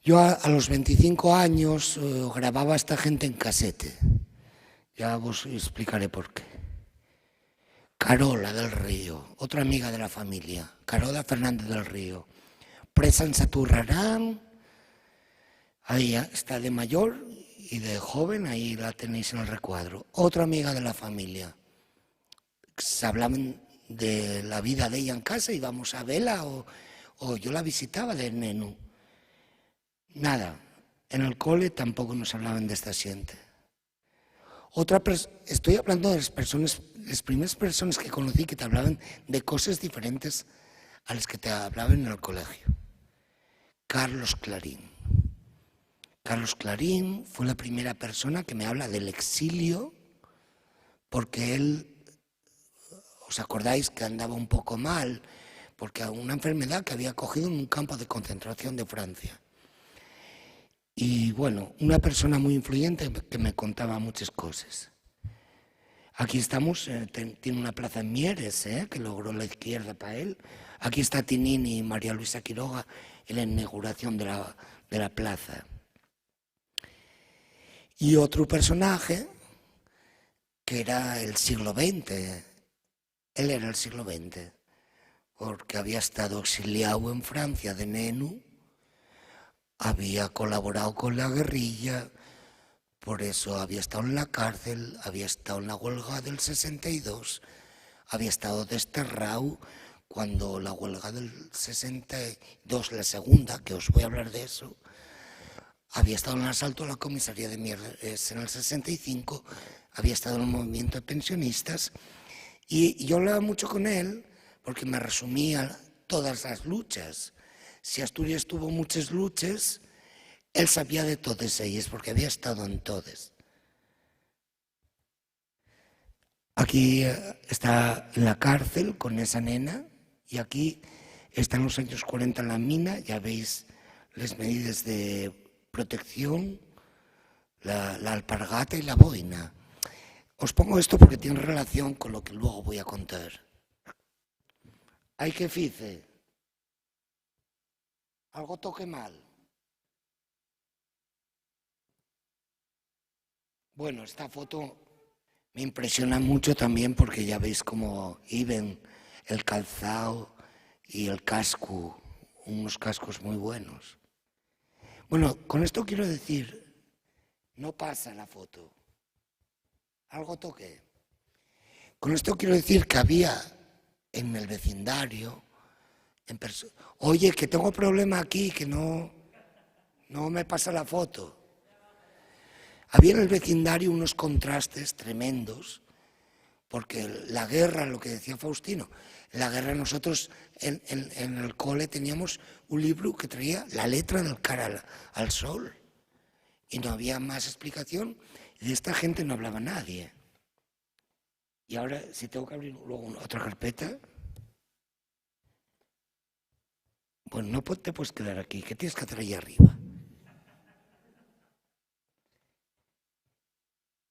Yo a los 25 años grababa a esta gente en casete. Ya os explicaré por qué. Carola del Río, otra amiga de la familia, Carola Fernández del Río, presa en Saturrarán, ahí está de mayor y de joven, ahí la tenéis en el recuadro. Otra amiga de la familia, se hablaban de la vida de ella en casa, íbamos a verla o yo la visitaba de neno. Nada, en el cole tampoco nos hablaban de esta gente. Estoy hablando de las primeras personas que conocí que te hablaban de cosas diferentes a las que te hablaban en el colegio. Carlos Clarín. Carlos Clarín fue la primera persona que me habla del exilio, porque él, ¿os acordáis que andaba un poco mal? Porque una enfermedad que había cogido en un campo de concentración de Francia. Y bueno, una persona muy influyente que me contaba muchas cosas. Aquí estamos, tiene una plaza en Mieres, que logró la izquierda para él. Aquí está Tinini y María Luisa Quiroga en la inauguración de la plaza. Y otro personaje que era el siglo XX. Él era el siglo XX, porque había estado exiliado en Francia de neno, había colaborado con la guerrilla, por eso había estado en la cárcel, había estado en la huelga del 62, había estado desterrado cuando la huelga del 62, la segunda, que os voy a hablar de eso, había estado en el asalto a la comisaría de Mieres en el 65, había estado en el movimiento de pensionistas, y yo hablaba mucho con él porque me resumía todas las luchas. Si Asturias tuvo muchas luchas, él sabía de todas ellas porque había estado en todas. Aquí está en la cárcel con esa nena y aquí está en los años 40 en la mina, ya veis las medidas de protección, la alpargata y la boina. Os pongo esto porque tiene relación con lo que luego voy a contar. Hay que fice. Algo toque mal. Bueno, esta foto me impresiona mucho también porque ya veis cómo iban el calzado y el casco, unos cascos muy buenos. Bueno, con esto quiero decir, no pasa la foto. Algo toqué. Con esto quiero decir que había en el vecindario, oye, que tengo problema aquí, que no me pasa la foto. Había en el vecindario unos contrastes tremendos, porque la guerra, lo que decía Faustino, la guerra nosotros en el cole teníamos un libro que traía la letra del cara al sol, y no había más explicación, y de esta gente no hablaba nadie. Y ahora, si tengo que abrir luego otra carpeta, bueno, no te puedes quedar aquí, que tienes que hacer ahí arriba.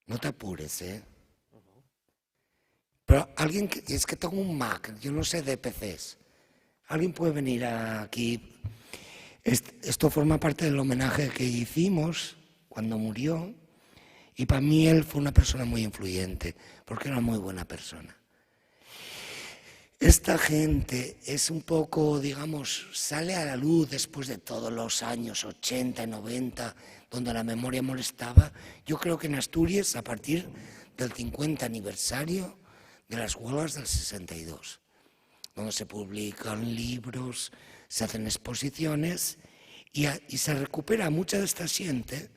No te apures, Pero alguien, es que tengo un Mac, yo no sé de PCs. Alguien puede venir aquí. Esto forma parte del homenaje que hicimos cuando murió. Y para mí él fue una persona muy influyente, porque era muy buena persona. Esta gente es un poco, digamos, sale a la luz después de todos los años 80 y 90, donde la memoria molestaba. Yo creo que en Asturias, a partir del 50 aniversario de las huelgas del 62, donde se publican libros, se hacen exposiciones y se recupera mucha de esta gente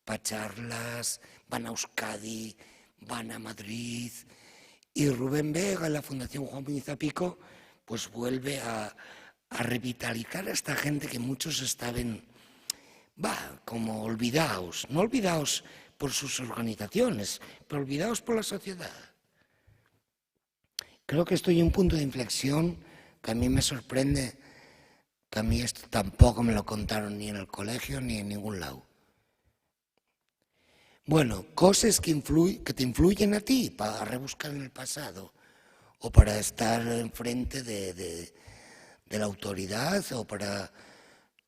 para charlas, van a Euskadi, van a Madrid. Y Rubén Vega, la Fundación Juan Muñiz Zapico, pues vuelve a revitalizar a esta gente que muchos estaban, como olvidados. No olvidados por sus organizaciones, pero olvidados por la sociedad. Creo que estoy en un punto de inflexión que a mí me sorprende, que a mí esto tampoco me lo contaron ni en el colegio ni en ningún lado. Bueno, cosas que te influyen a ti para rebuscar en el pasado o para estar enfrente de la autoridad o para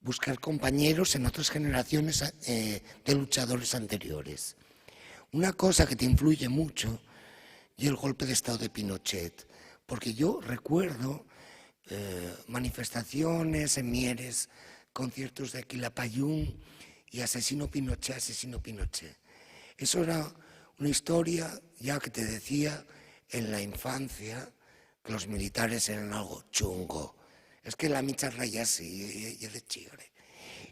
buscar compañeros en otras generaciones de luchadores anteriores. Una cosa que te influye mucho y el golpe de Estado de Pinochet, porque yo recuerdo manifestaciones en Mieres, conciertos de Quilapayún y asesino Pinochet, asesino Pinochet. Eso era una historia ya que te decía en la infancia que los militares eran algo chungo. Es que la micha raya así y de chigre.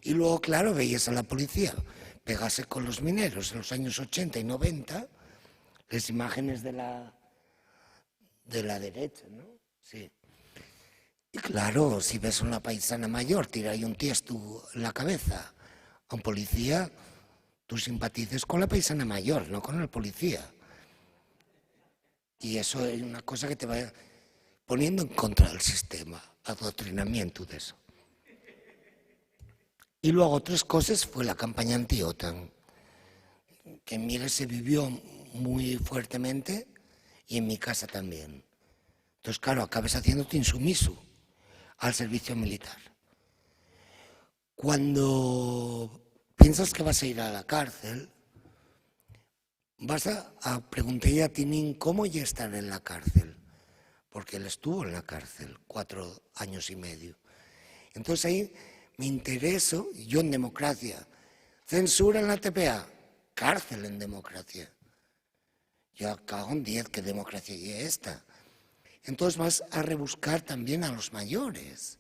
Y luego, claro, veías a la policía pegarse con los mineros en los años 80 y 90, las imágenes de la derecha, ¿no? Sí. Y claro, si ves a una paisana mayor, tira ahí un tiesto en la cabeza a un policía, tú simpatices con la paisana mayor, no con el policía. Y eso es una cosa que te va poniendo en contra del sistema, adoctrinamiento de eso. Y luego tres cosas fue la campaña anti-OTAN, que en Mieres se vivió muy fuertemente y en mi casa también. Entonces, claro, acabas haciéndote insumiso al servicio militar. Cuando piensas que vas a ir a la cárcel, vas a preguntarle a Tinín cómo ya estar en la cárcel, porque él estuvo en la cárcel 4 años y medio. Entonces ahí me intereso, yo en democracia, censura en la TPA, cárcel en democracia. Yo cago en 10, ¿qué democracia es esta? Entonces vas a rebuscar también a los mayores.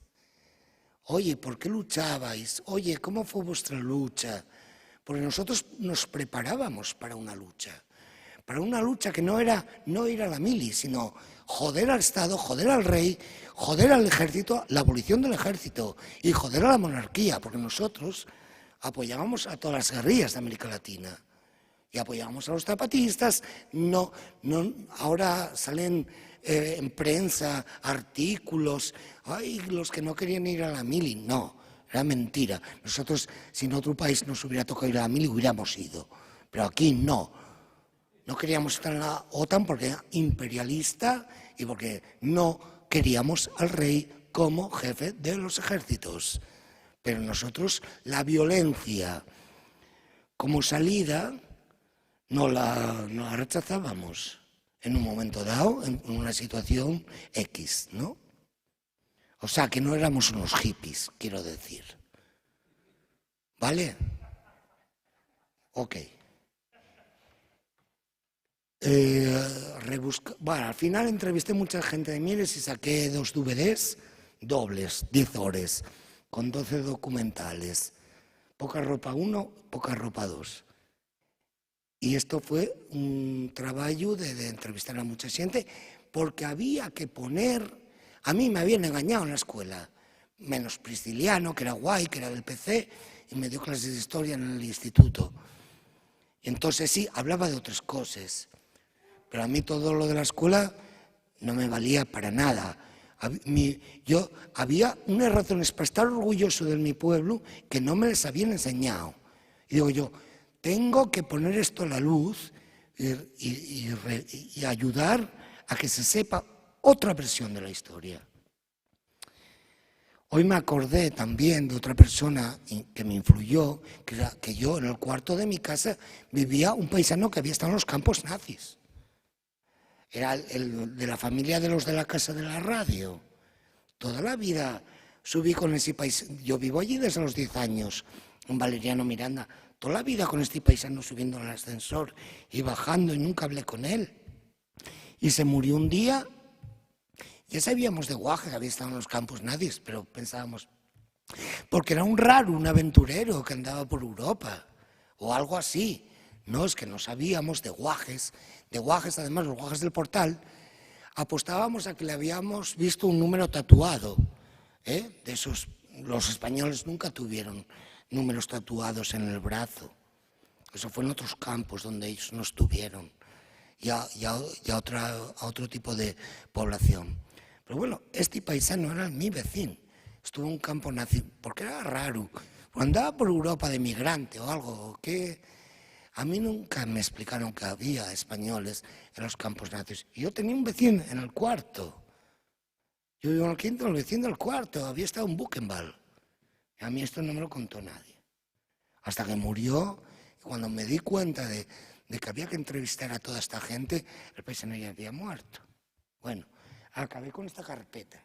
Oye, ¿por qué luchabais? Oye, ¿cómo fue vuestra lucha? Porque nosotros nos preparábamos para una lucha que no era no ir a la mili, sino joder al Estado, joder al rey, joder al ejército, la abolición del ejército y joder a la monarquía, porque nosotros apoyábamos a todas las guerrillas de América Latina y apoyábamos a los zapatistas. Ahora salen en prensa artículos, ay, los que no querían ir a la mili. No, era mentira. Nosotros, si en otro país nos hubiera tocado ir a la mili, hubiéramos ido, pero aquí no. No queríamos estar en la OTAN porque era imperialista y porque no queríamos al rey como jefe de los ejércitos. Pero nosotros la violencia como salida no la rechazábamos en un momento dado, en una situación X, ¿no? O sea, que no éramos unos hippies, quiero decir. ¿Vale? Ok. Bueno, al final entrevisté mucha gente de Mieres y saqué 2 DVDs dobles, 10 horas, con 12 documentales. Poca ropa 1, poca ropa 2. Y esto fue un trabajo de entrevistar a mucha gente, porque había que poner... A mí me habían engañado en la escuela, menos Prisciliano, que era guay, que era del PC, y me dio clases de historia en el instituto. Y entonces sí, hablaba de otras cosas. Pero a mí todo lo de la escuela no me valía para nada. Había unas razones para estar orgulloso de mi pueblo que no me les habían enseñado. Y digo yo, tengo que poner esto a la luz y ayudar a que se sepa otra versión de la historia. Hoy me acordé también de otra persona que me influyó, que era que yo en el cuarto de mi casa vivía un paisano que había estado en los campos nazis. Era el de la familia de los de la Casa de la Radio. Toda la vida subí con ese paisano. Yo vivo allí desde los 10 años, en Valeriano Miranda. Toda la vida con este paisano subiendo en el ascensor y bajando y nunca hablé con él. Y se murió un día. Ya sabíamos de Guaje, que había estado en los campos nazis, pero pensábamos, porque era un raro, un aventurero que andaba por Europa o algo así. No, es que no sabíamos de Guajes, además los Guajes del Portal, apostábamos a que le habíamos visto un número tatuado. De esos, los españoles nunca tuvieron números tatuados en el brazo. Eso fue en otros campos donde ellos no estuvieron, ya a otro tipo de población. Pero bueno, este paisano era mi vecino, estuvo en un campo nazi, porque era raro, andaba por Europa de migrante o algo, que a mí nunca me explicaron que había españoles en los campos nazis. Y yo tenía un vecino en el cuarto, yo vivo en el quinto, el vecino del cuarto, había estado en Buchenwald, A mí esto no me lo contó nadie. Hasta que murió, cuando me di cuenta de que había que entrevistar a toda esta gente, el paisano ya había muerto. Bueno, acabé con esta carpeta.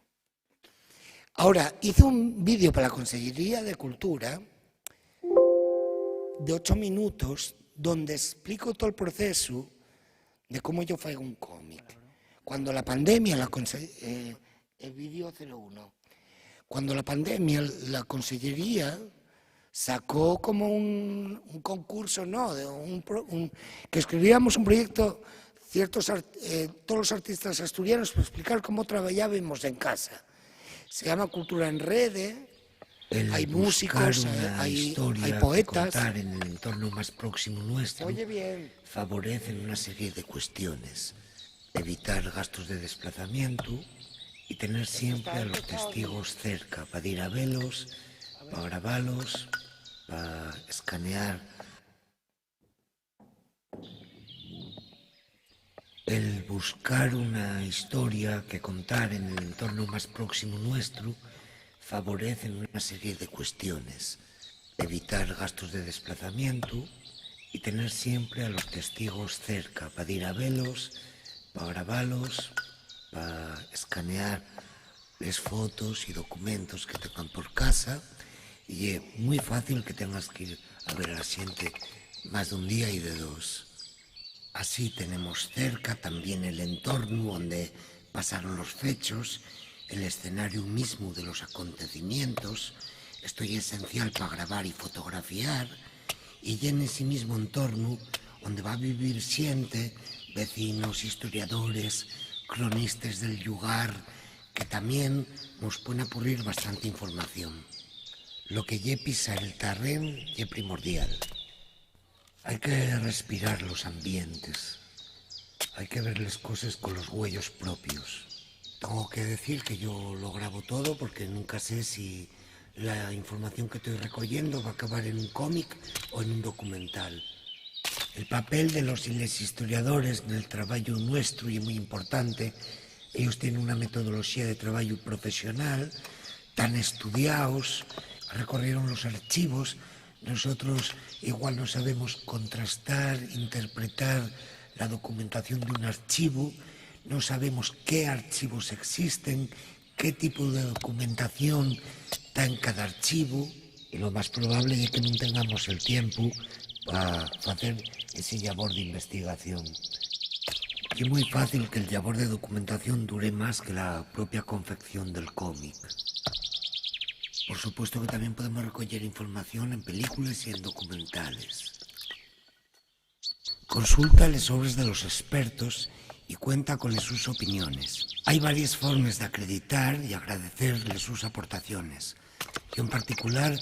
Ahora, hice un vídeo para la Consellería de Cultura de 8 minutos donde explico todo el proceso de cómo yo fago un cómic. Cuando la pandemia, el vídeo 01, cuando la pandemia, la Consellería sacó como un concurso, ¿no? Que escribíamos un proyecto, todos los artistas asturianos, para explicar cómo trabajábamos en casa. Se llama Cultura en Rede, hay músicos, hay poetas. Contar en el entorno más próximo nuestro. Oye bien. Favorecen una serie de cuestiones. Evitar gastos de desplazamiento y tener siempre a los testigos cerca para ir a verlos, para grabarlos, para escanear. El buscar una historia que contar en el entorno más próximo nuestro favorecen una serie de cuestiones. Evitar gastos de desplazamiento y tener siempre a los testigos cerca para ir a verlos, para grabarlos, para escanear las fotos y documentos que tengan por casa. Y es muy fácil que tengas que ir a ver a la gente más de un día y de dos. Así tenemos cerca también el entorno donde pasaron los fechos, el escenario mismo de los acontecimientos. Esto es esencial para grabar y fotografiar, y en ese mismo entorno donde va a vivir siempre vecinos, historiadores, cronistas del lugar, que también nos pueden aporrir bastante información. Lo que lle pisar el terreno es primordial. Hay que respirar los ambientes, hay que ver las cosas con los huellos propios. Tengo que decir que yo lo grabo todo porque nunca sé si la información que estoy recogiendo va a acabar en un cómic o en un documental. El papel de los y les historiadores en el trabajo nuestro es muy importante. Ellos tienen una metodología de trabajo profesional, tan estudiados, recorrieron los archivos. Nosotros igual no sabemos contrastar, interpretar la documentación de un archivo, no sabemos qué archivos existen, qué tipo de documentación está en cada archivo, y lo más probable es que no tengamos el tiempo para hacer ese labor de investigación. Y es muy fácil que el labor de documentación dure más que la propia confección del cómic. Por supuesto que también podemos recoger información en películas y en documentales. Consulta las obras de los expertos y cuenta con sus opiniones. Hay varias formas de acreditar y agradecerles sus aportaciones. Yo en particular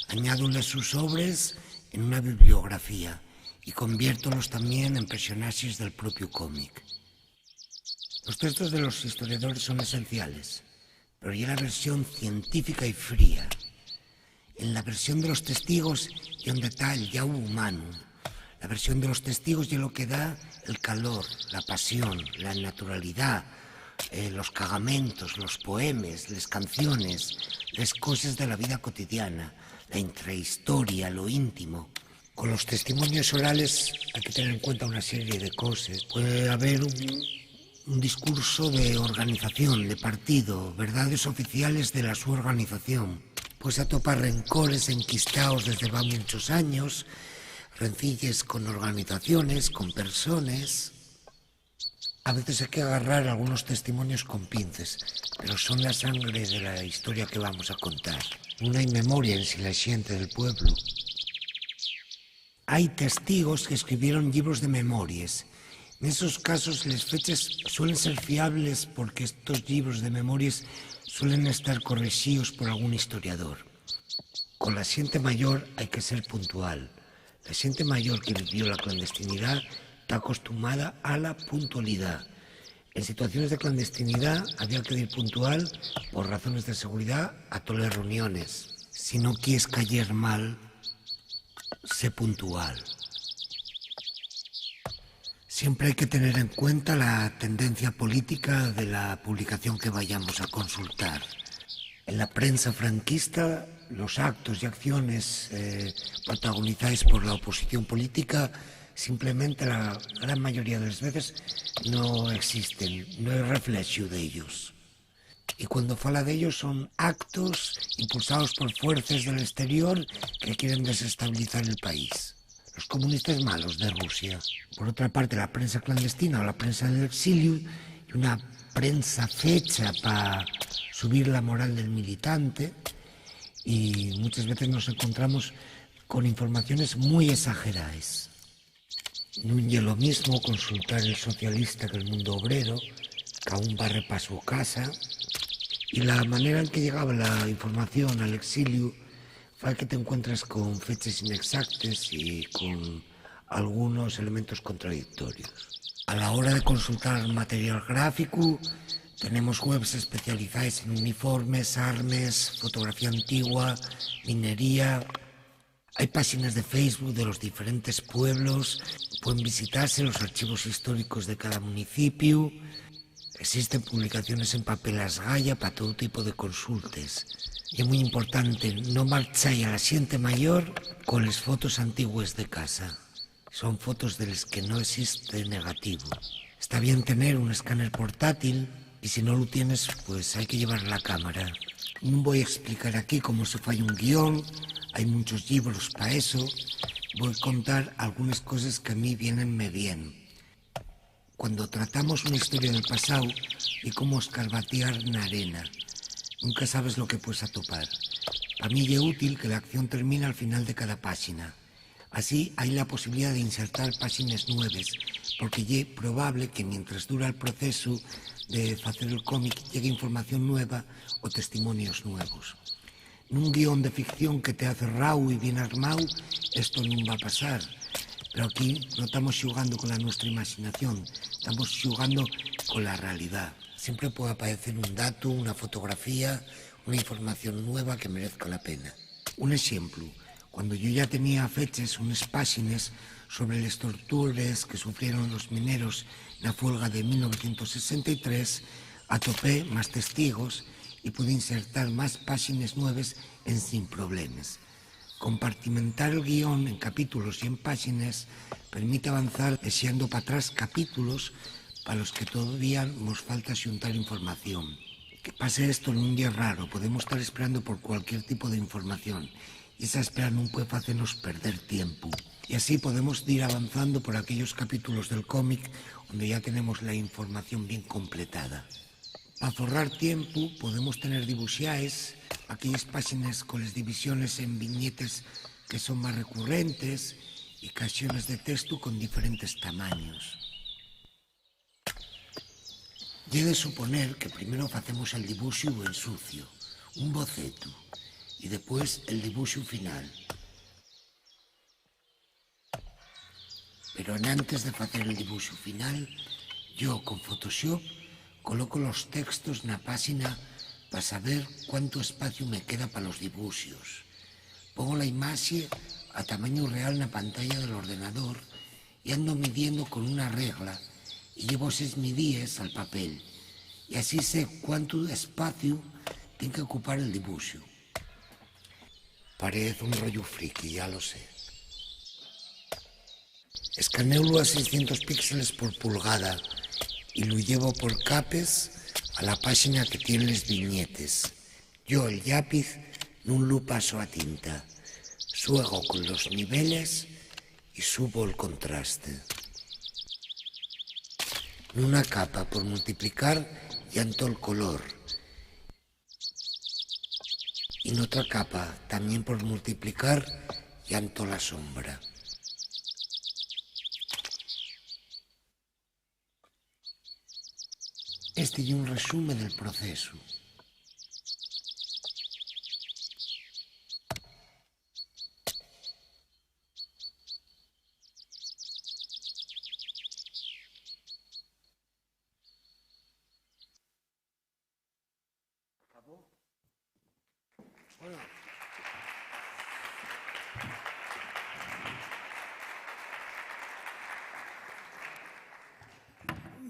añado sus obras en una bibliografía y conviértolos también en personajes del propio cómic. Los textos de los historiadores son esenciales, pero ya la versión científica y fría. En la versión de los testigos hay un detalle ya humano. La versión de los testigos ya lo que da el calor, la pasión, la naturalidad, los cagamentos, los poemas, las canciones, las cosas de la vida cotidiana, la intrahistoria, lo íntimo. Con los testimonios orales hay que tener en cuenta una serie de cosas. Puede haber un discurso de organización, de partido, verdades oficiales de la su organización. Pues atopar rencores enquistados desde va muchos años, rencillas con organizaciones, con personas. A veces hay que agarrar algunos testimonios con pinzas, pero son la sangre de la historia que vamos a contar. Una inmemoria en si la gente del pueblo. Hay testigos que escribieron libros de memorias. En esos casos las fechas suelen ser fiables porque estos libros de memorias suelen estar corregidos por algún historiador. Con la gente mayor hay que ser puntual. La gente mayor que vivió la clandestinidad está acostumbrada a la puntualidad. En situaciones de clandestinidad había que ir puntual por razones de seguridad a todas las reuniones. Si no quieres caer mal, sé puntual. Siempre hay que tener en cuenta la tendencia política de la publicación que vayamos a consultar. En la prensa franquista, los actos y acciones protagonizados por la oposición política simplemente la gran mayoría de las veces no existen, no hay reflexión de ellos. Y cuando fala de ellos son actos impulsados por fuerzas del exterior que quieren desestabilizar el país. Los comunistas malos de Rusia. Por otra parte, la prensa clandestina o la prensa del exilio y una prensa fecha para subir la moral del militante, y muchas veces nos encontramos con informaciones muy exageradas. No es lo mismo consultar el socialista que el mundo obrero, que aún barre para su casa, y la manera en que llegaba la información al exilio fue que te encuentras con fechas inexactas y con algunos elementos contradictorios. A la hora de consultar material gráfico, tenemos webs especializadas en uniformes, armas, fotografía antigua, minería. Hay páginas de Facebook de los diferentes pueblos, pueden visitarse los archivos históricos de cada municipio. Existen publicaciones en papel a esgalla para todo tipo de consultas. Y es muy importante, no marcháis a la xente mayor con las fotos antiguas de casa. Son fotos de las que no existe negativo. Está bien tener un escáner portátil y si no lo tienes, pues hay que llevar la cámara. No voy a explicar aquí cómo se falla un guión, hay muchos libros para eso. Voy a contar algunas cosas que a mí vienenme bien. Cuando tratamos una historia del pasado y cómo escarbatear na arena, nunca sabes lo que puedes atopar. A mí es útil que la acción termine al final de cada página. Así hay la posibilidad de insertar páginas nuevas, porque es probable que mientras dura el proceso de hacer el cómic llegue información nueva o testimonios nuevos. Nun guión de ficción que te hace cerrado y bien armado, esto non va a pasar. Pero aquí no estamos xugando con la nuestra imaginación, estamos xugando con la realidad. Siempre puede aparecer un dato, una fotografía, una información nueva que merezca la pena. Un ejemplo, cuando yo ya tenía fechas unas páginas sobre las torturas que sufrieron los mineros en la huelga de 1963, atopé más testigos y pude insertar más páginas nuevas sin problemas. Compartimentar el guión en capítulos y en páginas permite avanzar dejando para atrás capítulos para los que todavía nos falta xuntar información. Que pase esto nun día raro, podemos estar esperando por cualquier tipo de información y esa espera non puede hacernos perder tiempo. Y así podemos ir avanzando por aquellos capítulos del cómic donde ya tenemos la información bien completada. Para ahorrar tiempo podemos tener dibuixaes aquellas páginas con las divisiones en viñetas que son más recurrentes y caixones de texto con diferentes tamaños. Y he de suponer que primero hacemos el dibuixo en sucio, un boceto, y después el dibuixo final. Pero antes de hacer el dibuixo final, yo con Photoshop coloco los textos en la página para saber cuánto espacio me queda para los dibuixos. Pongo la imagen a tamaño real en la pantalla del ordenador y ando midiendo con una regla y llevo esas medidas al papel. Y así sé cuánto espacio tiene que ocupar el dibuixo. Parece un rollo friki, ya lo sé. Escaneo a 600 píxeles por pulgada y lo llevo por capes a la página que tiene las viñetes. Yo el lápiz no lo paso a tinta, juego con los niveles y subo el contraste. En una capa por multiplicar llanto el color y en otra capa también por multiplicar llanto la sombra. Este es un resumen del proceso. ¿Acabó? Bueno.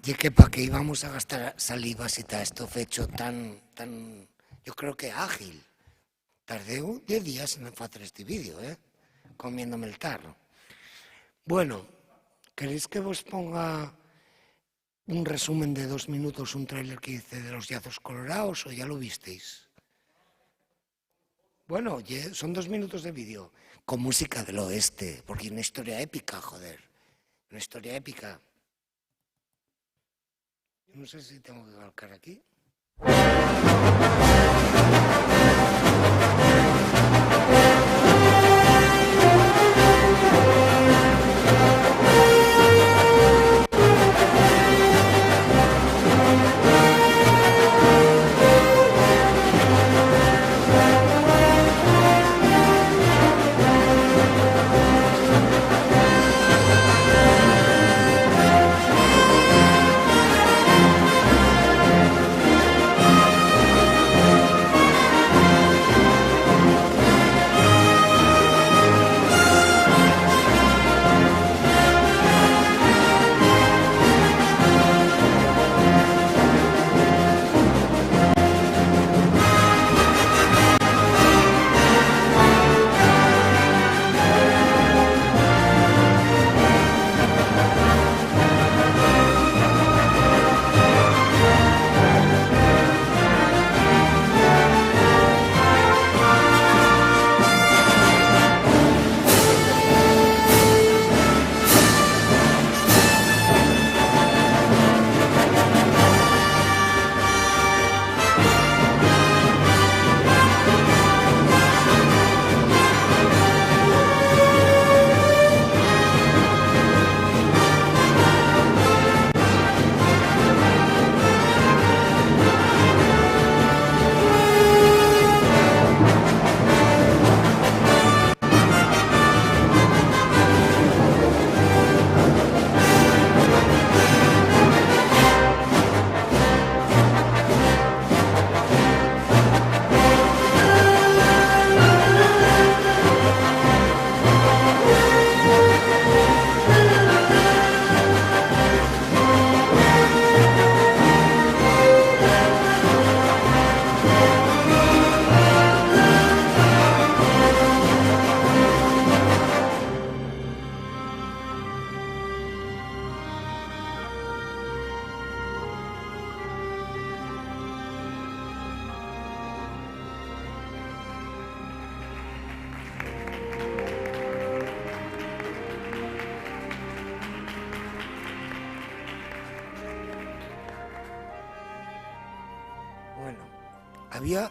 Y que para qué íbamos a gastar saliva si está esto fecho tan yo creo que ágil. Tardé 10 días en hacer este vídeo, comiéndome el tarro. Bueno, ¿queréis que vos ponga un resumen de 2 minutos, un tráiler que hice de Los Yazos Colorados, o ya lo visteis? Bueno, son 2 minutos de vídeo con música del oeste, porque es una historia épica, joder. Una historia épica. Yo no sé si tengo que calcar aquí.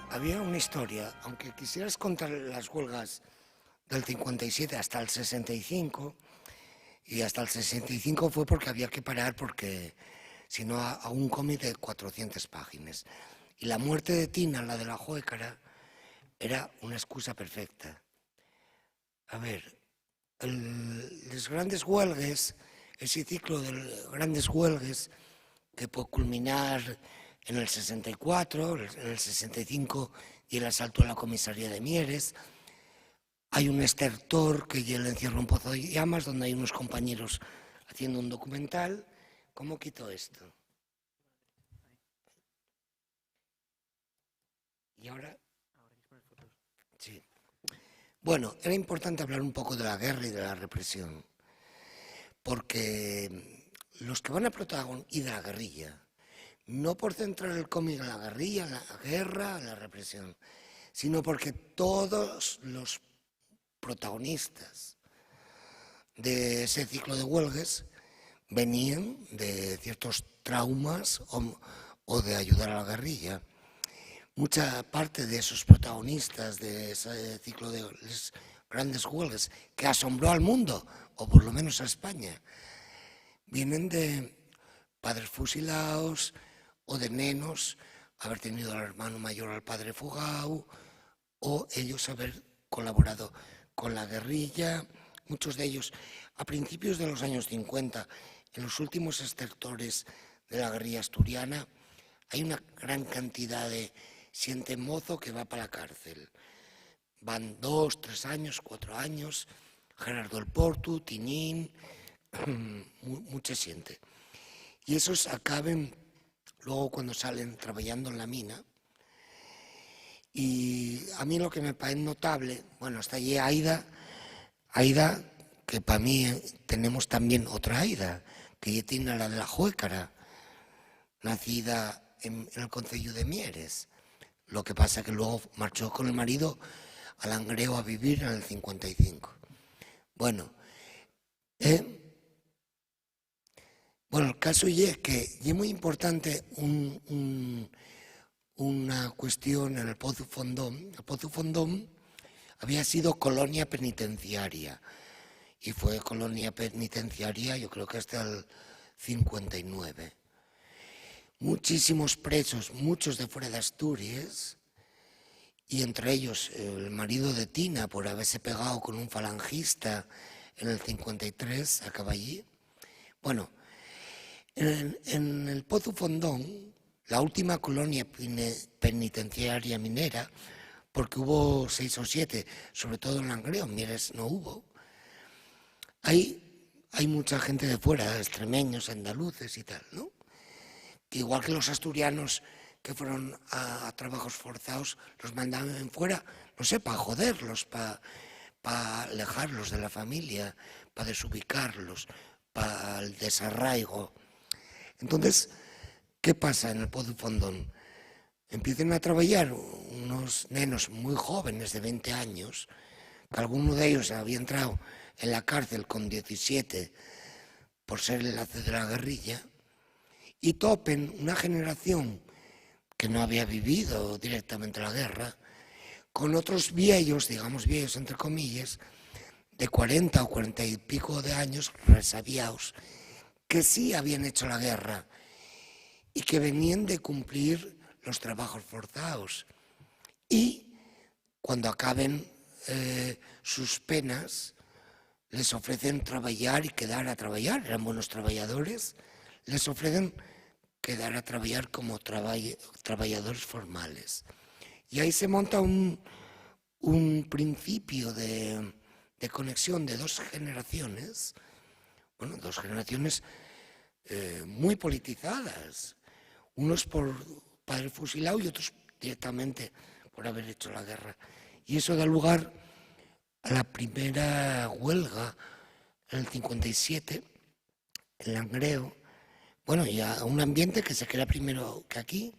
Había una historia, aunque quisieras contar las huelgas del 57 hasta el 65, y hasta el 65 fue porque había que parar, porque si no, a un cómic de 400 páginas. Y la muerte de Tina, la de la Juécara, era una excusa perfecta. A ver, los grandes huelgues, ese ciclo de grandes huelgues que puede culminar en el 64, en el 65 y el asalto a la comisaría de Mieres. Hay un estertor que ya le encierra un pozo de llamas, donde hay unos compañeros haciendo un documental. ¿Cómo quito esto? ¿Y ahora? Sí. Bueno, era importante hablar un poco de la guerra y de la represión, porque los que van a protagonizar, y de la guerrilla, no por centrar el cómic en la guerrilla, en la guerra, en la represión, sino porque todos los protagonistas de ese ciclo de huelgas venían de ciertos traumas o de ayudar a la guerrilla. Mucha parte de esos protagonistas de ese ciclo de grandes huelgas que asombró al mundo, o por lo menos a España, vienen de padres fusilados o de nenos haber tenido al hermano mayor al padre fugado, o ellos haber colaborado con la guerrilla. Muchos de ellos, a principios de los años 50, en los últimos estertores de la guerrilla asturiana, hay una gran cantidad de siente mozo que va para la cárcel. Van 2, 3 años, 4 años, Gerardo el Portu, Tinín, mucha gente. Y esos acaben luego cuando salen trabajando en la mina. Y a mí lo que me parece notable, bueno, está allí Aida, que para mí tenemos también otra Aida, que ella tiene la de la Juécara, nacida en el concello de Mieres. Lo que pasa que luego marchó con el marido a Langreo a vivir en el 55. Bueno, el caso es que es muy importante una cuestión en el Pozo Fondón. El Pozo Fondón había sido colonia penitenciaria y fue colonia penitenciaria yo creo que hasta el 59. Muchísimos presos, muchos de fuera de Asturias, y entre ellos el marido de Tina por haberse pegado con un falangista en el 53, acaba allí. Bueno, en el Pozo Fondón, la última colonia penitenciaria minera, porque hubo 6 o 7, sobre todo en Langreo, en Mieres no hubo, hay mucha gente de fuera, extremeños, andaluces y tal, ¿no? Que igual que los asturianos que fueron a trabajos forzados, los mandaban fuera, no sé, para joderlos, para alejarlos de la familia, para desubicarlos, para el desarraigo. Entonces, ¿qué pasa en el Pozo Fondón? Empiezan a trabajar unos nenos muy jóvenes de 20 años, que alguno de ellos había entrado en la cárcel con 17 por ser el enlace de la guerrilla, y topen una generación que no había vivido directamente la guerra, con otros viejos, digamos viejos entre comillas, de 40 o 40 y pico de años, resabiados, que sí habían hecho la guerra y que venían de cumplir los trabajos forzados. Y cuando acaben sus penas, les ofrecen trabajar y quedar a trabajar, eran buenos trabajadores, les ofrecen quedar a trabajar como trabajadores formales. Y ahí se monta un principio de conexión de dos generaciones, bueno, dos generaciones muy politizadas, unos por padre fusilado y otros directamente por haber hecho la guerra. Y eso da lugar a la primera huelga en el 57, en Langreo, bueno, y a un ambiente que se crea primero que aquí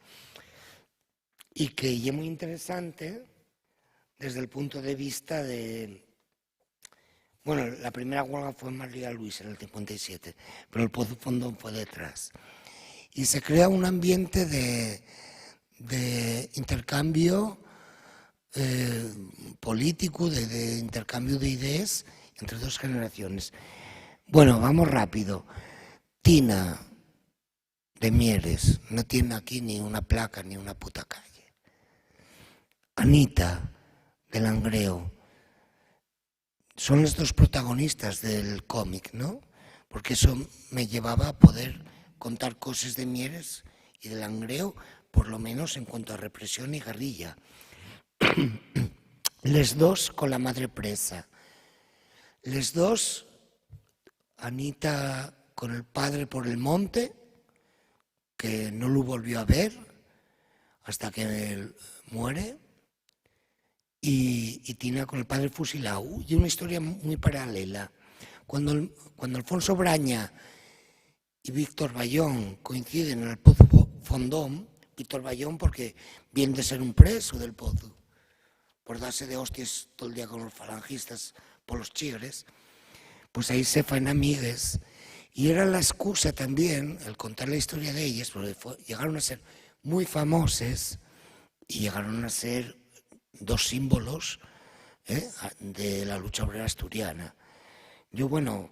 y que es muy interesante desde el punto de vista de... Bueno, la primera huelga fue en María Luisa en el 57, pero el Pozo Fondón fue detrás. Y se crea un ambiente de intercambio político, de intercambio de ideas entre dos generaciones. Bueno, vamos rápido. Tina de Mieres no tiene aquí ni una placa ni una puta calle. Anita de Langreo son los dos protagonistas del cómic, ¿no? Porque eso me llevaba a poder contar cosas de Mieres y de Langreo, por lo menos en cuanto a represión y guerrilla. Les dos con la madre presa. Les dos, Anita con el padre por el monte, que no lo volvió a ver hasta que él muere, y Tina con el padre fusilado. Y una historia muy paralela. Cuando Alfonso Braña y Víctor Bayón coinciden en el Pozo Fondón, Víctor Bayón porque viene de ser un preso del Pozo, por darse de hostias todo el día con los falangistas por los chigres, pues ahí se fan amigues. Y era la excusa también, el contar la historia de ellas, porque llegaron a ser muy famosas y llegaron a ser dos símbolos de la lucha obrera asturiana. Yo, bueno,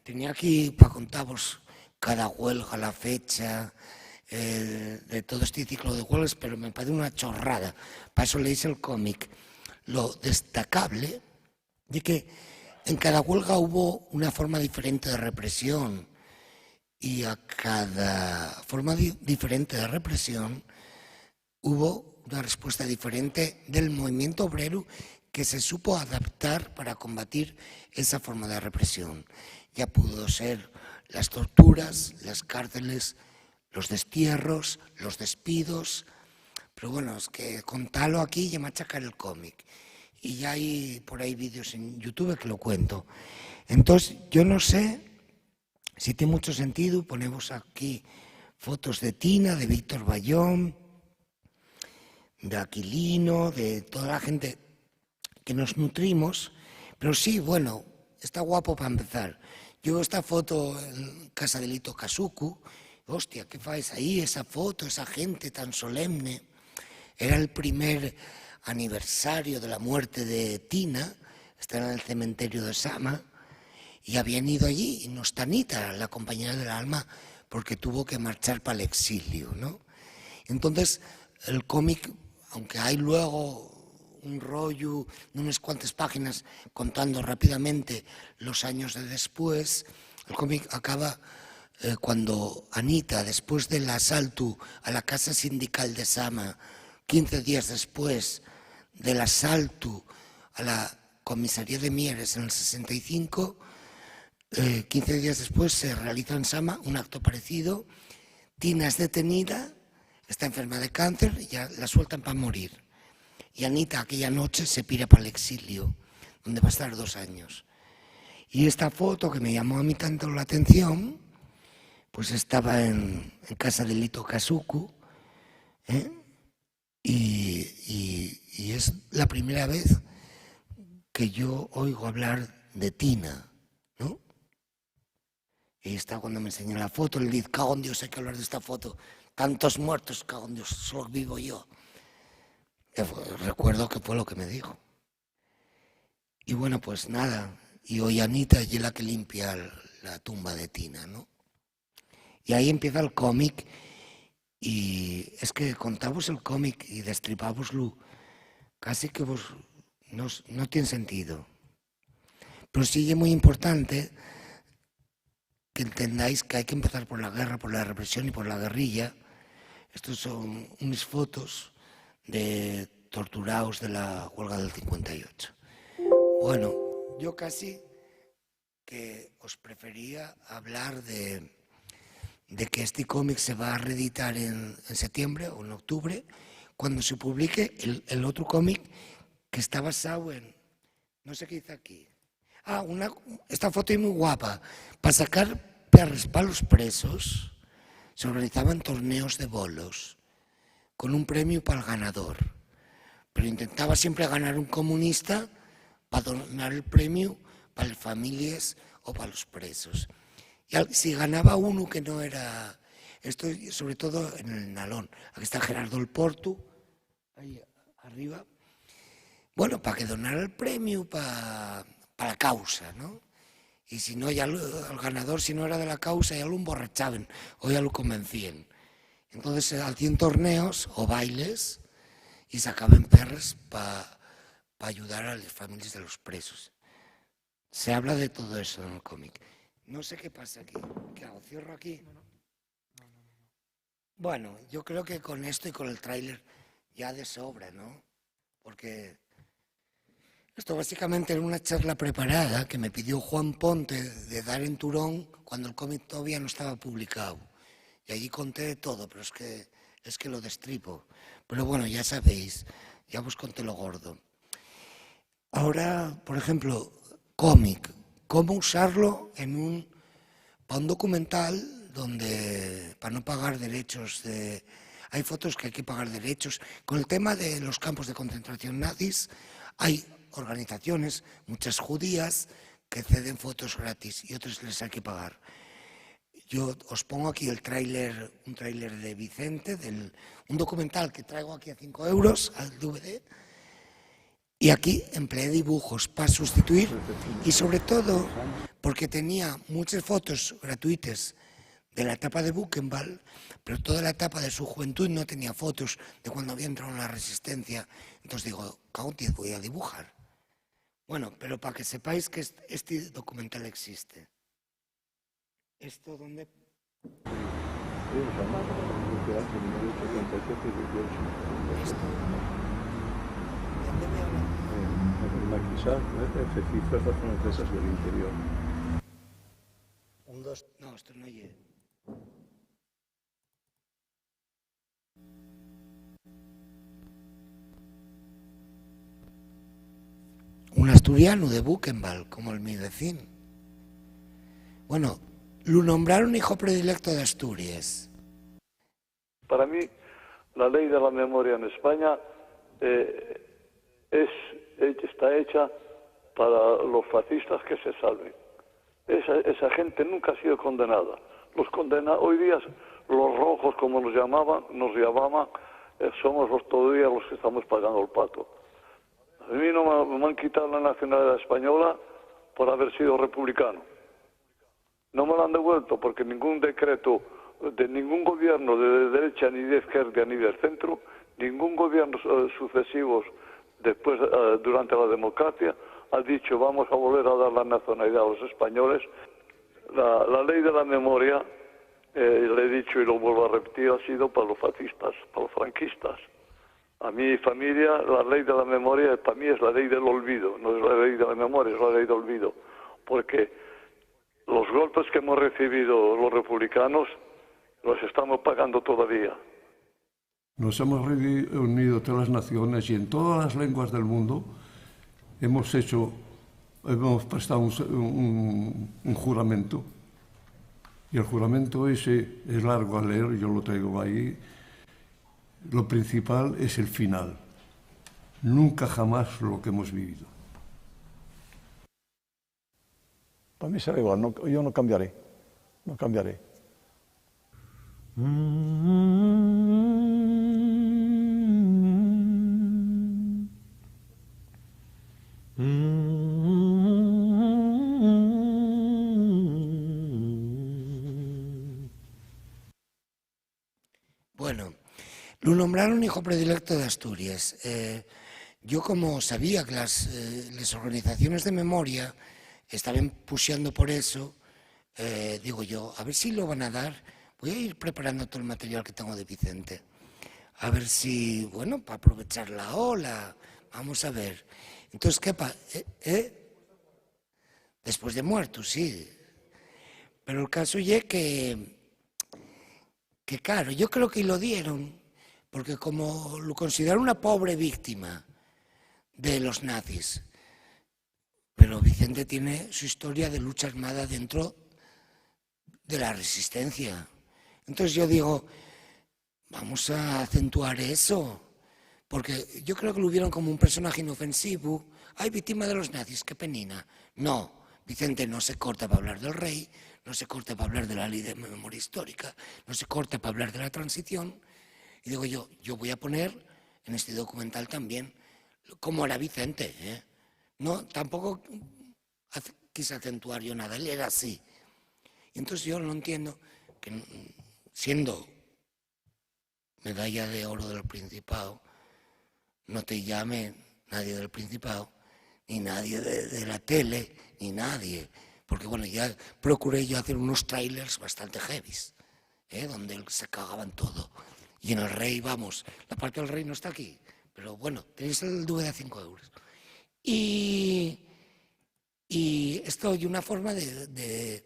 tenía aquí para contaros cada huelga, la fecha, de todo este ciclo de huelgas, pero me parece una chorrada. Para eso leéis el cómic. Lo destacable de que en cada huelga hubo una forma diferente de represión y a cada forma diferente de represión hubo una respuesta diferente del movimiento obrero que se supo adaptar para combatir esa forma de represión. Ya pudo ser las torturas, las cárceles, los destierros, los despidos, Pero bueno, es que contarlo aquí y machacar el cómic. Y ya hay por ahí vídeos en YouTube que lo cuento. Entonces, yo no sé si tiene mucho sentido. Ponemos aquí fotos de Tina, de Víctor Bayón, de Aquilino, de toda la gente que nos nutrimos. Pero sí, bueno, está guapo para empezar. Yo esta foto en casa de Lito Kasuku, hostia, ¿qué fais ahí? Esa foto, esa gente tan solemne. Era el primer aniversario de la muerte de Tina, está en el cementerio de Sama, y habían ido allí, y no está Anita, la compañera del alma, porque tuvo que marchar para el exilio, ¿no? Entonces, el cómic, aunque hay luego un rollo de unas cuantas páginas contando rápidamente los años de después, el cómic acaba cuando Anita, después del asalto a la casa sindical de Sama, 15 días después del asalto a la comisaría de Mieres en el 65, 15 días después se realiza en Sama un acto parecido. Tina es detenida, está enferma de cáncer y ya la sueltan para morir. Y Anita aquella noche se pira para el exilio, donde va a estar 2 años. Y esta foto que me llamó a mí tanto la atención, pues estaba en casa de Lito Kasuku, y es la primera vez que yo oigo hablar de Tina, ¿no? Y está cuando me enseñó la foto, le dice, cago en Dios, hay que hablar de esta foto. Tantos muertos, cago en Dios, solo vivo yo. Recuerdo que fue lo que me dijo. Y bueno, pues nada, y hoy Anita es la que limpia la tumba de Tina, ¿no? Y ahí empieza el cómic, y es que contamos el cómic y destripámoslo, casi que vos no tiene sentido. Pero sí es muy importante que entendáis que hay que empezar por la guerra, por la represión y por la guerrilla. Estos son unas fotos de torturados de la huelga del 58. Bueno, yo casi que os prefería hablar de que este cómic se va a reeditar en septiembre o en octubre, cuando se publique el otro cómic que está basado en, no sé qué dice aquí. Esta foto es muy guapa. Para sacar perres para los presos se organizaban torneos de bolos con un premio para el ganador. Pero intentaba siempre ganar un comunista para donar el premio para las familias o para los presos. Y si ganaba uno que no era, esto sobre todo en el Nalón, aquí está Gerardo el Porto, ahí arriba, bueno, para que donara el premio para la causa, ¿no? Y si no, ya el ganador, si no era de la causa, ya lo emborrachaban o ya lo convencían. Entonces se hacían torneos o bailes y sacaban perres para ayudar a las familias de los presos. Se habla de todo eso en el cómic. No sé qué pasa aquí. ¿Qué hago? ¿Cierro aquí? No. Bueno, yo creo que con esto y con el tráiler ya de sobra, ¿no? Porque esto básicamente era una charla preparada que me pidió Juan Ponte de dar en Turón cuando el cómic todavía no estaba publicado. Y allí conté de todo, pero es que lo destripo. Pero bueno, ya sabéis, ya os conté lo gordo. Ahora, por ejemplo, cómic. ¿Cómo usarlo para un documental donde, para no pagar derechos de... Hay fotos que hay que pagar derechos. Con el tema de los campos de concentración nazis, hay organizaciones, muchas judías, que ceden fotos gratis y otras les hay que pagar. Yo os pongo aquí un tráiler de Vicente, un documental que traigo aquí a 5 euros al DVD. Y aquí empleé dibujos para sustituir y sobre todo porque tenía muchas fotos gratuitas de la etapa de Buchenwald, pero toda la etapa de su juventud no tenía fotos de cuando había entrado en la resistencia. Entonces digo, cago en 10, voy a dibujar. Bueno, pero para que sepáis que este documental existe. ¿Esto dónde? Esto. ¿Dónde me hablan? El maquisar, cifras francesas del interior. 1, 2, no, esto no llega. asturiano de Buchenwald, como el mi vecino. Bueno, lo nombraron hijo predilecto de Asturias. Para mí, la ley de la memoria en España está hecha para los fascistas que se salven. Esa gente nunca ha sido condenada. Hoy día los rojos, como nos llamaban, somos todavía los que estamos pagando el pato. A mí no me han quitado la nacionalidad española por haber sido republicano. No me la han devuelto porque ningún decreto de ningún gobierno de derecha, ni de izquierda, ni del centro, ningún gobierno sucesivos después, durante la democracia, ha dicho vamos a volver a dar la nacionalidad a los españoles. La ley de la memoria, le he dicho y lo vuelvo a repetir, ha sido para los fascistas, para los franquistas. A mi familia, la ley de la memoria para mí es la ley del olvido, no es la ley de la memoria, es la ley del olvido. Porque los golpes que hemos recibido los republicanos los estamos pagando todavía. Nos hemos reunido todas las naciones y en todas las lenguas del mundo hemos prestado un juramento. Y el juramento ese es largo a leer, yo lo traigo ahí. Lo principal es el final. Nunca jamás lo que hemos vivido. Para mí será igual, yo no cambiaré. No cambiaré. Bueno, lo nombraron hijo predilecto de Asturias. Yo como sabía que las organizaciones de memoria estaban pusheando por eso, digo yo, a ver si lo van a dar. Voy a ir preparando todo el material que tengo de Vicente. A ver si, bueno, para aprovechar la ola, vamos a ver. Entonces, ¿qué pasa? Después de muerto, sí. Pero el caso es que claro, yo creo que lo dieron, porque como lo consideraron una pobre víctima de los nazis, pero Vicente tiene su historia de lucha armada dentro de la resistencia. Entonces yo digo, vamos a acentuar eso, porque yo creo que lo vieron como un personaje inofensivo. Ay, víctima de los nazis, qué penina. No, Vicente no se corta para hablar del rey, no se corta para hablar de la ley de memoria histórica, no se corta para hablar de la transición. Y digo yo voy a poner en este documental también cómo era Vicente. No, tampoco quise acentuar yo nada, él era así. Y entonces yo no entiendo que siendo medalla de oro del Principado, no te llame nadie del Principado, ni nadie de la tele, ni nadie. Porque bueno, ya procuré yo hacer unos trailers bastante heavies, donde se cagaban todo. Y en el rey, vamos, la parte del rey no está aquí, pero bueno, tenéis el DVD a 5 euros. Y esto es una forma de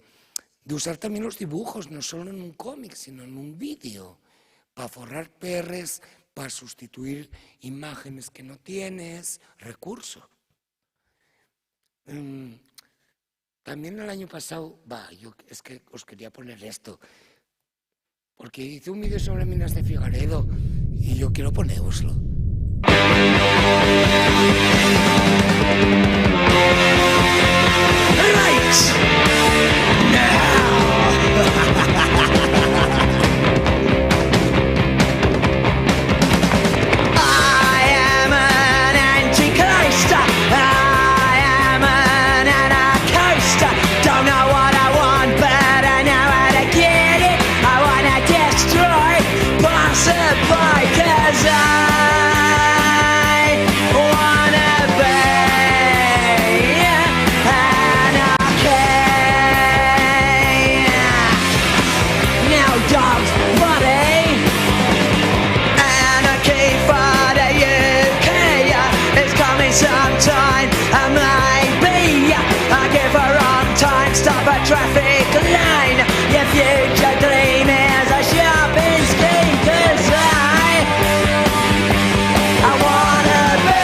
usar también los dibujos, no solo en un cómic, sino en un vídeo, para forrar PRs, para sustituir imágenes que no tienes, recursos. También el año pasado, es que os quería poner esto, porque hice un vídeo sobre Minas de Figaredo y yo quiero ponéroslo. Traffic line, your future dream is a shopping scheme. 'Cause I wanna be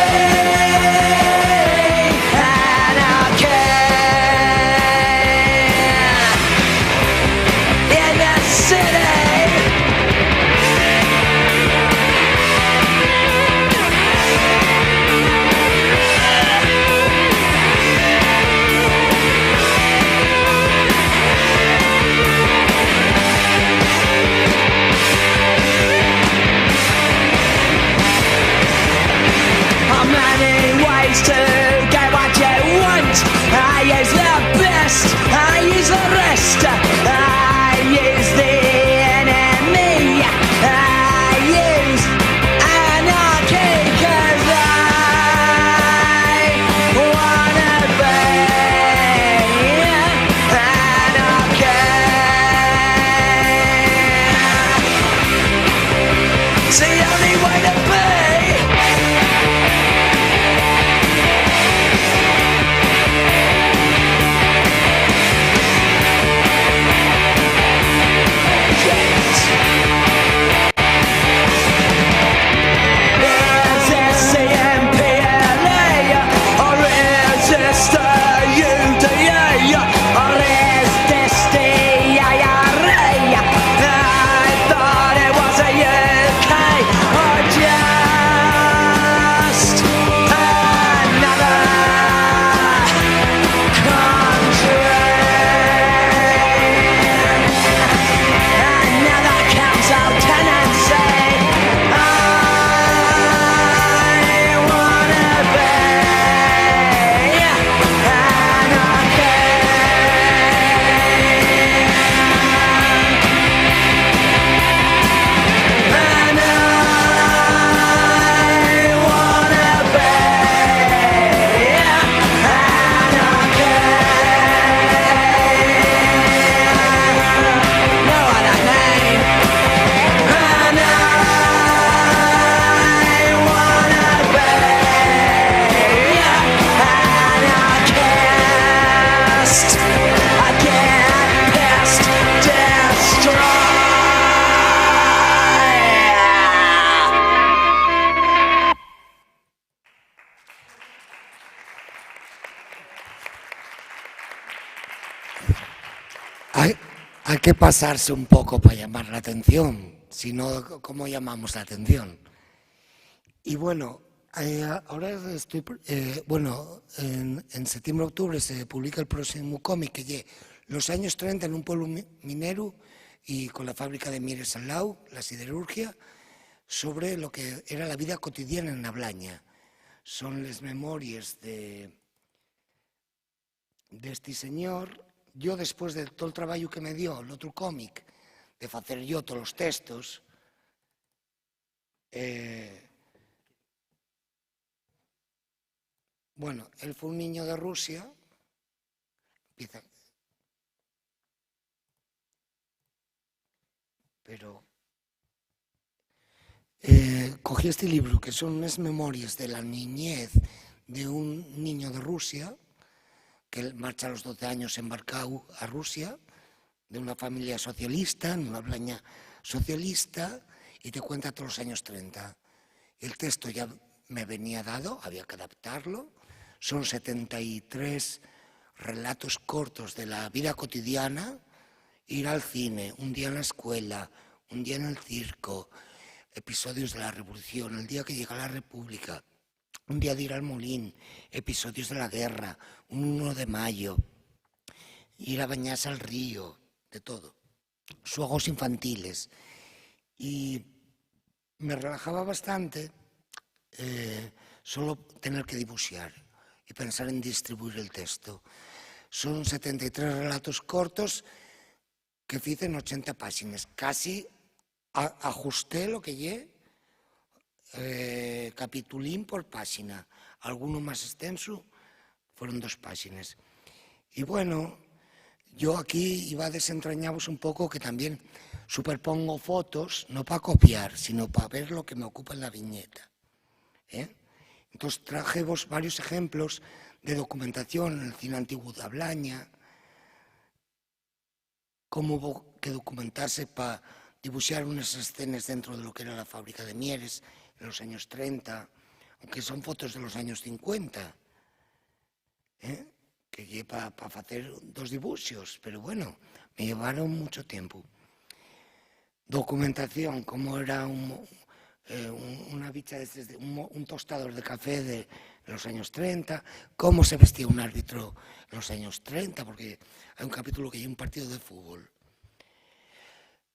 Hay que pasarse un poco para llamar la atención, si no, ¿cómo llamamos la atención? Y bueno, ahora estoy, en septiembre-octubre se publica el próximo cómic que lleva los años 30 en un pueblo minero y con la fábrica de Mieres al lado, la siderurgia, sobre lo que era la vida cotidiana en Ablaña. Son las memorias de este señor. Yo, después de todo el trabajo que me dio el otro cómic, de hacer yo todos los textos, bueno, él fue un niño de Rusia, pero cogí este libro, que son unas memorias de la niñez de un niño de Rusia, que marcha a los 12 años embarcado a Rusia, de una familia socialista, en una Ablaña socialista, y te cuenta todos los años 30. El texto ya me venía dado, había que adaptarlo. Son 73 relatos cortos de la vida cotidiana, ir al cine, un día en la escuela, un día en el circo, episodios de la Revolución, el día que llega la República, un día de ir al Molín, episodios de la guerra, un 1 de mayo, ir a bañarse al río, de todo. Juegos infantiles. Y me relajaba bastante solo tener que dibujar y pensar en distribuir el texto. Son 73 relatos cortos que hice en 80 páginas. Casi ajusté lo que llevé. Capitulín por página, alguno más extenso, fueron 2 páginas. Y bueno, yo aquí iba a desentrañaros un poco que también superpongo fotos, no para copiar, sino para ver lo que me ocupa en la viñeta. Entonces traje varios ejemplos de documentación en el cine antiguo de Ablaña, cómo hubo que documentarse para dibujar unas escenas dentro de lo que era la fábrica de Mieres en los años 30, aunque son fotos de los años 50, que lleva para hacer 2 dibujos, pero bueno, me llevaron mucho tiempo. Documentación, cómo era una bicha un tostador de café de los años 30, cómo se vestía un árbitro en los años 30, porque hay un capítulo que hay un partido de fútbol.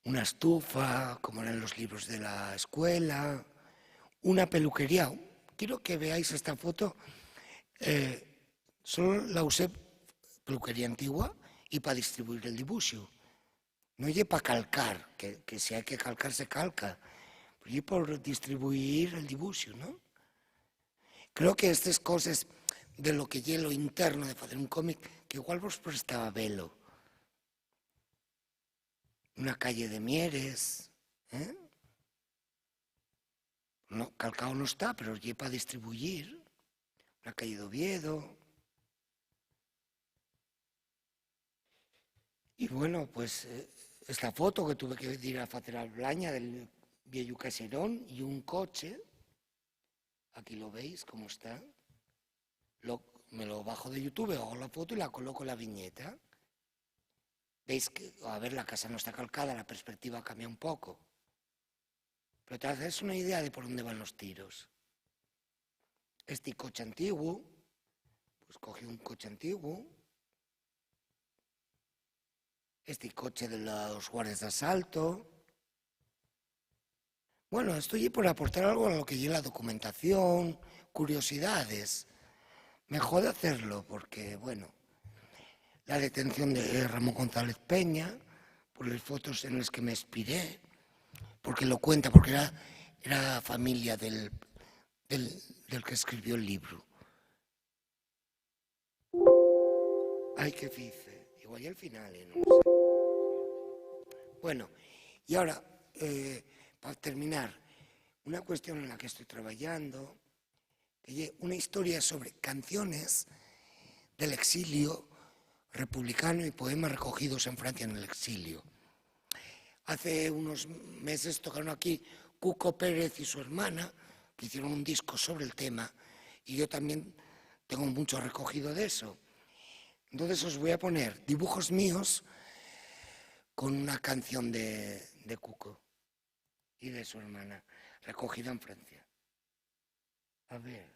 Una estufa, como eran los libros de la escuela, una peluquería. Quiero que veáis esta foto. Solo la usé peluquería antigua y para distribuir el dibujo. No es para calcar, que si hay que calcar se calca, pero es por distribuir el dibujo, ¿no? Creo que estas cosas de lo que es lo interno de hacer un cómic, que igual vos prestaba velo. Una calle de Mieres, no, calcado no está, pero es para distribuir. Una calle de Oviedo. Y bueno, pues esta foto que tuve que ir a hacer a Ablaña del viejo caserón y un coche. Aquí lo veis cómo está. Me lo bajo de YouTube, hago la foto y la coloco en la viñeta. Veis que, a ver, la casa no está calcada, la perspectiva cambia un poco. Pero te haces una idea de por dónde van los tiros. Este coche antiguo, pues cogí un coche antiguo. Este coche de los guardias de asalto. Bueno, estoy por aportar algo a lo que lleva la documentación, curiosidades. Me jode hacerlo porque, bueno, la detención de Ramón González Peña, por las fotos en las que me inspiré, porque lo cuenta, porque era familia del que escribió el libro. Ay, qué fice. Igual y al final, no sé. Bueno, y ahora, para terminar, una cuestión en la que estoy trabajando, una historia sobre canciones del exilio republicano y poemas recogidos en Francia en el exilio. Hace unos meses tocaron aquí Cuco Pérez y su hermana, que hicieron un disco sobre el tema, y yo también tengo mucho recogido de eso. Entonces os voy a poner dibujos míos con una canción de Cuco y de su hermana, recogida en Francia. A ver.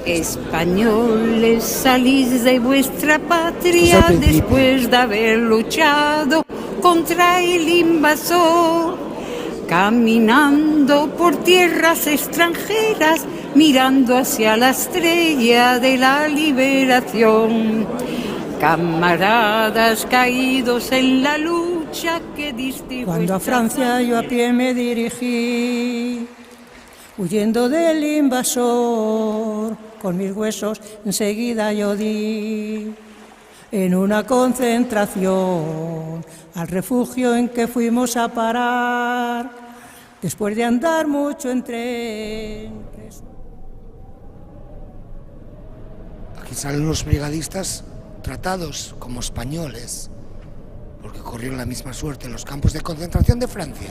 Españoles, salís de vuestra patria después de haber luchado contra el invasor, caminando por tierras extranjeras, mirando hacia la estrella de la liberación. Camaradas caídos en la lucha que diste. Cuando a Francia yo a pie me dirigí, huyendo del invasor, con mis huesos enseguida yo di en una concentración al refugio en que fuimos a parar, después de andar mucho en tren. Aquí salen los brigadistas tratados como españoles, porque corrieron la misma suerte en los campos de concentración de Francia,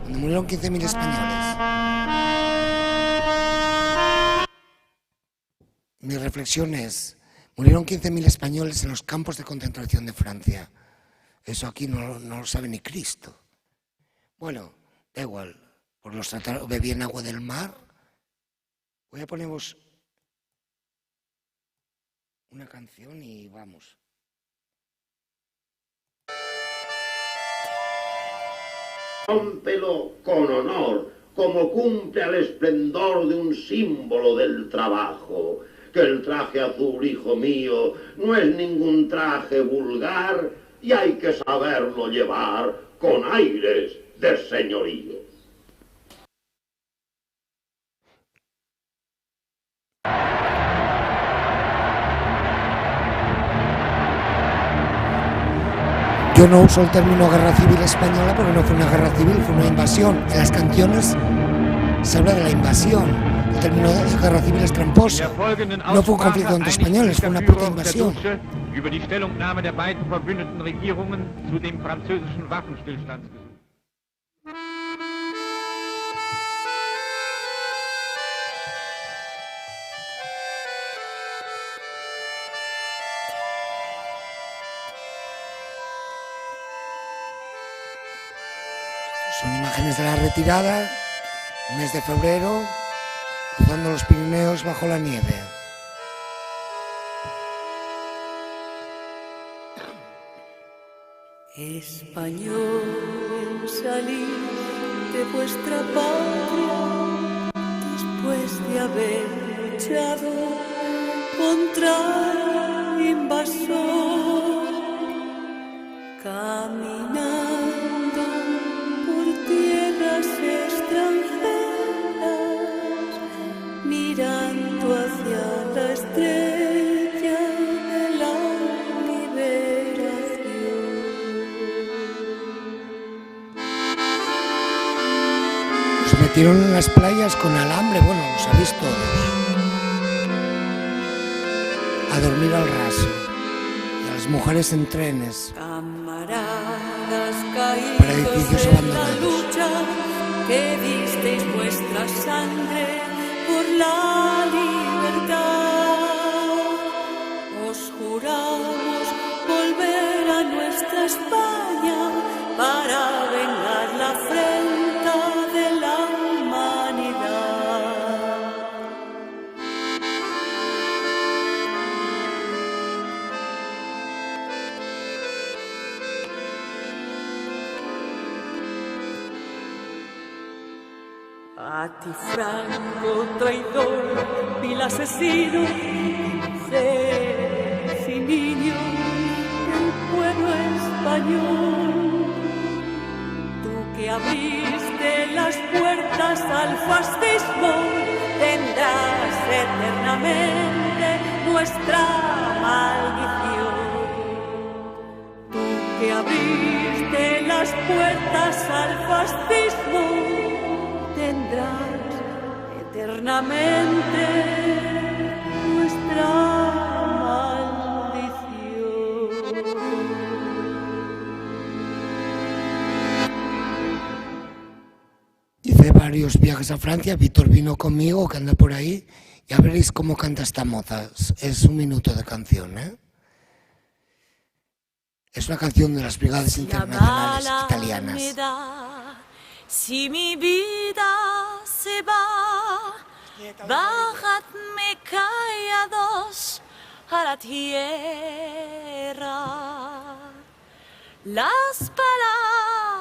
donde murieron 15.000 españoles. Mi reflexión es, murieron 15.000 españoles en los campos de concentración de Francia. Eso aquí no lo sabe ni Cristo. Bueno, da igual, por los tratados, bebían agua del mar. Voy a poneros una canción y vamos. Rómpelo con honor, como cumple al esplendor de un símbolo del trabajo. Que el traje azul, hijo mío, no es ningún traje vulgar y hay que saberlo llevar con aires de señorío. Yo no uso el término guerra civil española porque no fue una guerra civil, fue una invasión. En las canciones se habla de la invasión. El término de guerra civil es tramposo. No fue un conflicto entre españoles, fue una puta invasión. Über die Stellungnahme der beiden verbündeten Regierungen zu dem französischen Waffenstillstandsgesuch. Son imágenes de la retirada, mes de febrero, cruzando los Pirineos bajo la nieve. Español, salid de vuestra patria después de haber luchado contra el invasor, caminando por tierras extranjeras, mirando hacia la estrella de la liberación. Los metieron en las playas con alambre, bueno, lo sabéis todos. A dormir al raso. Y a las mujeres en trenes. Camaradas caídos Para edificios en la abandonados. lucha, que disteis vuestra sangre por la libertad. Os juramos volver a nuestra España para vengar la afrenta de la humanidad. A ti, Franco, traidor, vil asesino, mujeres y niños del pueblo español. Tú que abriste las puertas al fascismo, tendrás eternamente nuestra maldición. Tú que abriste las puertas al fascismo, tendrás eternamente nuestra maldición. de varios viajes a Francia. Víctor vino conmigo, que anda por ahí. Ya veréis cómo canta esta moza. Es 1 minuto de canción, ¿eh? Es una canción de las Brigadas Internacionales Italianas. Si mi vida se va, bajadme callados a la tierra. Las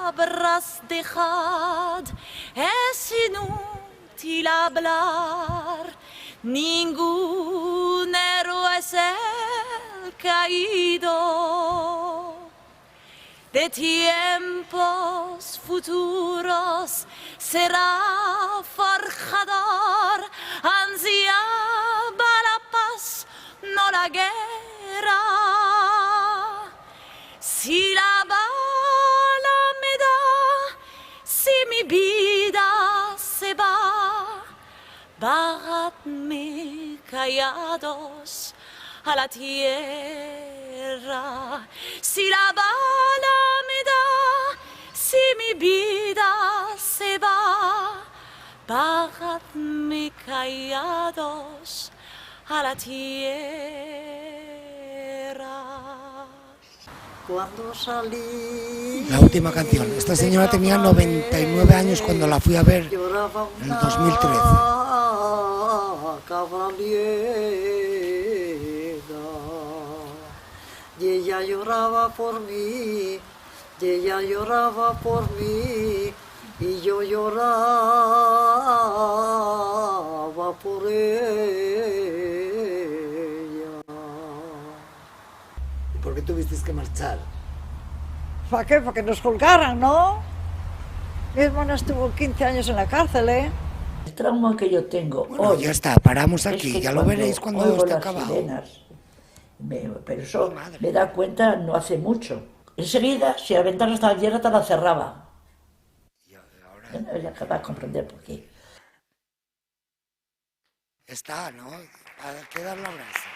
palabras dejad, es inútil hablar. Ningún héroe es el caído. De tiempos futuros será forjador, ansiaba la paz, no la guerra. Si la bala me da, si mi vida se va, bajadme callados a la tierra. Si la bala me da, si mi vida se va, bajadme callados a la tierra. Cuando salí... La última canción. Esta señora tenía 99 años cuando la fui a ver en el 2013. Y ella lloraba por mí, y ella lloraba por mí, y yo lloraba por ella. ¿Y por qué tuvisteis que marchar? ¿Para qué? Para que nos colgaran, ¿no? Mi hermana estuvo 15 años en la cárcel, ¿eh? El trauma que yo tengo Bueno, hoy ya está, paramos aquí, es que ya lo veréis cuando oigo esté las acabado. sirenas, pero eso me da cuenta no hace mucho. Enseguida, si la ventana estaba abierta, la cerraba. Bueno, ya acaba de comprender por qué. Está, ¿no? Hay que dar la brasa.